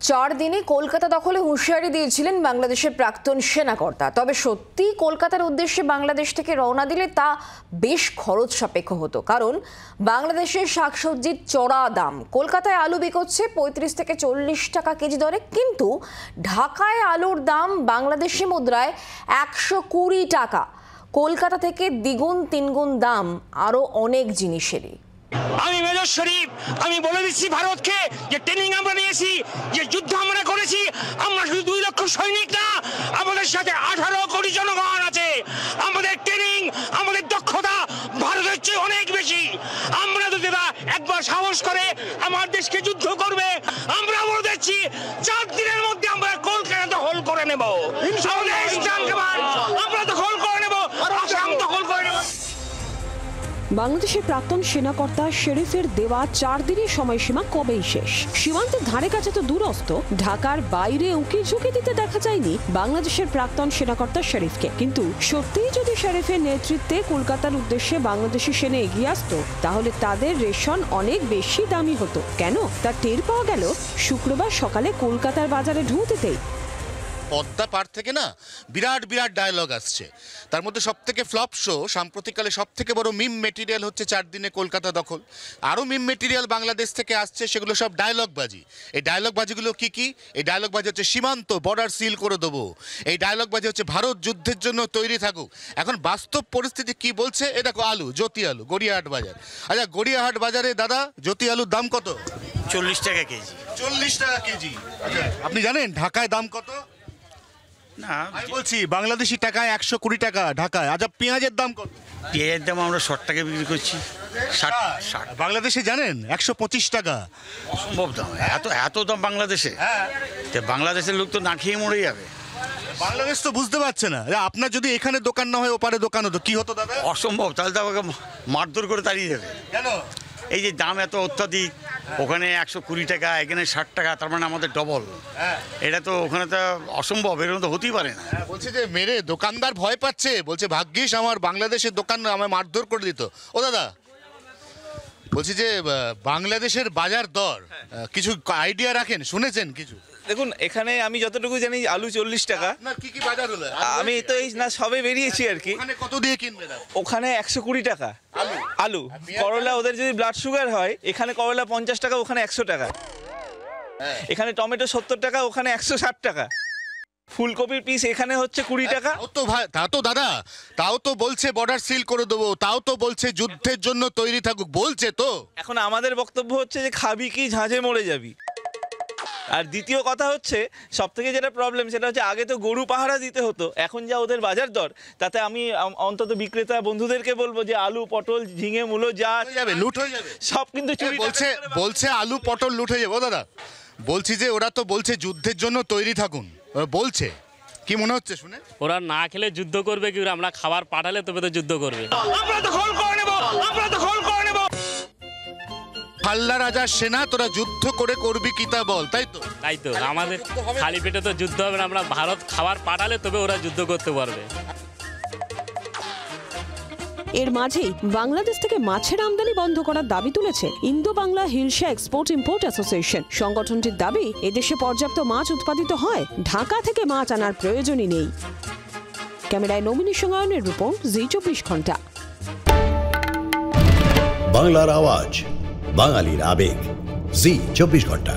4 দিনে কলকাতা দখলে হুঁশিয়ারি দিয়েছিলেন বাংলাদেশের প্রাক্তন সেনাকর্তা। তবে সত্যি কলকাতার উদ্দেশ্যে বাংলাদেশ থেকে রওনা দিলে তা বেশ খরচ সাপেক্ষ হতো, কারণ বাংলাদেশের শাকসবজির চড়া দাম। কলকাতায় আলু বিকোচ্ছে 35 থেকে 40 টাকা কেজি দরে, কিন্তু ঢাকায় আলুর দাম বাংলাদেশি মুদ্রায় 120 টাকা। কলকাতা থেকে দ্বিগুণ তিনগুণ দাম আরো অনেক জিনিসেরই। আমি মেজর শরীফ, আমি বলে দিচ্ছি ভারতকে যে ট্রেনিং আমরা নিয়েছি, যে যুদ্ধ আমরা করেছি, আমরা শুধু 2 লক্ষ সৈনিক না, আমাদের সাথে 18 কোটি জনগণ আছে। আমাদের ট্রেনিং, আমাদের দক্ষতা ভারতের চেয়ে অনেক বেশি। আমরা যদি একবার সাহস করে আমার দেশকে যুদ্ধ করবে, আমরা বলে দিচ্ছি 4 দিনের মধ্যে আমরা কলকাতা দখল করে নেব। আমরা দখল করে নেব, আসাম দখল করে নেব। বাংলাদেশের প্রাক্তন সেনাকর্তা শরীফের দেওয়া 4 দিনের সময়সীমা কবেই শেষ। সীমান্তের ধারে কাছে তো দূরস্থ, ঢাকার বাইরে উঁকি ঝুঁকি দিতে দেখা যায়নি বাংলাদেশের প্রাক্তন সেনাকর্তা শরীফকে। কিন্তু সত্যিই যদি শরীফের নেতৃত্বে কলকাতার উদ্দেশ্যে বাংলাদেশি সেনা এগিয়ে আসতো, তাহলে তাদের রেশন অনেক বেশি দামি হতো। কেন তা টের পাওয়া গেল শুক্রবার সকালে কলকাতার বাজারে ঢুকতেই। পদ্মা পার থেকে না বিরাট বিরাট ডায়লগ আসছে। তার মধ্যে সবথেকে ফ্লপ শো সাম্প্রতিককালে সবথেকে বড় মিম মেটেরিয়াল হচ্ছে 4 দিনে কলকাতা দখল। আরও মিম মেটেরিয়াল বাংলাদেশ থেকে আসছে, সেগুলো সব ডায়লগবাজি। এই ডায়লগবাজিগুলো কি কি? এই ডায়লগবাজি হচ্ছে সীমান্ত বর্ডার সিল করে দেবো। এই ডায়লগবাজি হচ্ছে ভারত যুদ্ধের জন্য তৈরি থাকুক। এখন বাস্তব পরিস্থিতি কি বলছে? এ দেখো, আলু, জ্যোতি আলু, গড়িয়াহাট বাজার। আচ্ছা, গড়িয়াহাট বাজারে দাদা জ্যোতি আলুর দাম কত? 40 টাকা কেজি। 40 টাকা কেজি। আচ্ছা, আপনি জানেন ঢাকায় দাম কত? না, আমি বলছি বাংলাদেশি টাকায় 120 টাকা ঢাকায়। আচ্ছা, পেঁয়াজের দাম কত? পেঁয়াজের দাম আমরা 60 টাকা বিক্রি করছি। 60। বাংলাদেশে জানেন 125 টাকা। অসম্ভব দাম, এত দাম বাংলাদেশে। হ্যাঁ, বাংলাদেশের লোক তো না খেয়ে মরে যাবে। বাংলাদেশ তো বুঝতে পারছে না। আপনার যদি এখানে দোকান না হয় ওপারে দোকান হতো, কি হতো দাদা? অসম্ভব, তাহলে তো আমাকে মারধর করে তাড়িয়ে দেবে। কেন? এই যে দাম এত অত্যাধিক, ওখানে 120 টাকা, এখানে 60 টাকা, তার মানে আমাদের ডবল। এটা তো ওখানে তো অসম্ভব, এরকম তো হতেই পারে না। বলছে যে মেরে দোকানদার ভয় পাচ্ছে, বলছে ভাগ্যিস আমার বাংলাদেশের দোকান আমায় মারধর করে দিত। ও দাদা, বলছি যে বাংলাদেশের বাজার দর কিছু আইডিয়া রাখেন, শুনেছেন কিছু? দেখুন, এখানে আমি যতটুকু জানি আলু 40 টাকা। কি কি বাজার হলো? আমি তো এই না সবে বেরিয়েছি আর কি। ওখানে কত দিয়ে কিনবে? ওখানে 120 টাকা আলু। করলা, ওদের যদি ব্লাড সুগার হয়, এখানে করলা 50 টাকা, ওখানে 100 টাকা। এখানে টমেটো 70 টাকা, ওখানে 160 টাকা। ফুলকপির পিস এখানে হচ্ছে 20 টাকা। তাও তো দাদা, তাও তো বলছে বর্ডার সিল করে দেবো, তাও তো বলছে যুদ্ধের জন্য তৈরি থাকুক, বলছে তো। এখন আমাদের বক্তব্য হচ্ছে যে খাবি কি ঝাঁঝে মরে যাবি। আর দ্বিতীয় কথা হচ্ছে, সব থেকে যেটা প্রবলেম সেটা হচ্ছে, আগে তো গরু পাহারা দিতে হতো, এখন যা ওদের বাজার দর, তাতে আমি অন্তত বিক্রেতা বন্ধুদেরকে বলবো যে আলু, পটল, ঝিঙে, মূলো যা যাবে লুট হয়ে যাবে, সব কিন্তু চুরি। বলছে আলু পটল লুট হয়ে যাবে। ও দাদা, বলছি যে ওরা তো বলছে যুদ্ধের জন্য তৈরি থাকুন, বলছে। কি মনে হচ্ছে শুনে? ওরা না খেলে যুদ্ধ করবে কি? আমরা খাবার পাঠালে তবে তো যুদ্ধ করবে। আমরা দখল করে নেব, আমরা দখল করে নেব। হাল্লা রাজার সেনা, তোরা যুদ্ধ করে করবি কি তা বল, তাই তো? তাই তো, আমাদের খালি পেটে তো যুদ্ধ হবে না। আমরা ভারত খাবার পাঠালে তবে ওরা যুদ্ধ করতে পারবে। এর মাঝেই বাংলাদেশ থেকে মাছের আমদানি বন্ধ করার দাবি তুলেছে Indo Bangla hilsa export import association. সংগঠনটির দাবি, এদেশে পর্যাপ্ত মাছ উৎপাদিত হয়, ঢাকা থেকে মাছ আনার প্রয়োজনই নেই। ক্যামেরায় নমিনী সঙ্গায়নের রিপোর্ট, জি 24 ঘন্টা। বাংলার আওয়াজ, বাঙালির আবেগ, জি 24 ঘন্টা।